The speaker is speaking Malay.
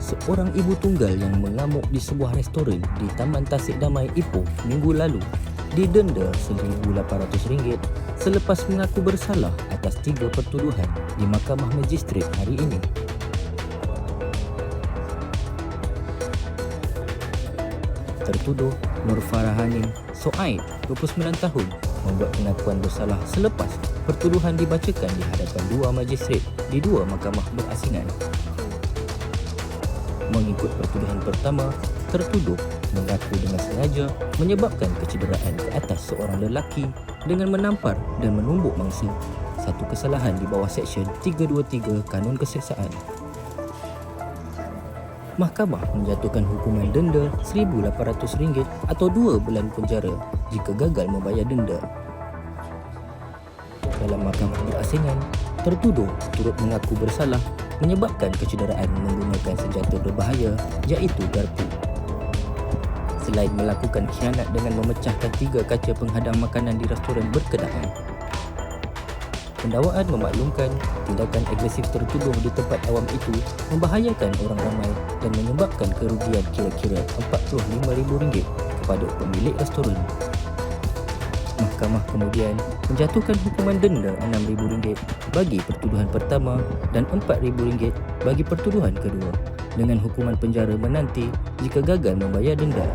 seorang ibu tunggal yang mengamuk di sebuah restoran di Taman Tasik Damai, Ipoh minggu lalu didenda RM1,800 selepas mengaku bersalah atas 3 pertuduhan di Mahkamah Magistrat hari ini. Tertuduh Nur Farahanin Soaid, 29 tahun, membuat pengakuan bersalah selepas pertuduhan dibacakan di hadapan 2 magistrat di 2 mahkamah berasingan. Mengikut pertuduhan pertama, tertuduh mengaku dengan sengaja menyebabkan kecederaan ke atas seorang lelaki dengan menampar dan menumbuk mangsa, satu kesalahan di bawah Seksyen 323 Kanun Keseksaan. Mahkamah menjatuhkan hukuman denda RM1,800 atau 2 bulan penjara jika gagal membayar denda. Dalam mahkamah berasingan, tertuduh turut mengaku bersalah menyebabkan kecederaan menggunakan senjata berbahaya iaitu garpu. Selain melakukan khianat dengan memecahkan 3 kaca penghadang makanan di restoran berkenaan. Pendakwaan memaklumkan tindakan agresif tertuduh di tempat awam itu membahayakan orang ramai dan menyebabkan kerugian kira-kira RM45,000 kepada pemilik restoran. Mahkamah kemudian menjatuhkan hukuman denda RM6,000 bagi pertuduhan pertama dan RM4,000 bagi pertuduhan kedua, dengan hukuman penjara menanti jika gagal membayar denda.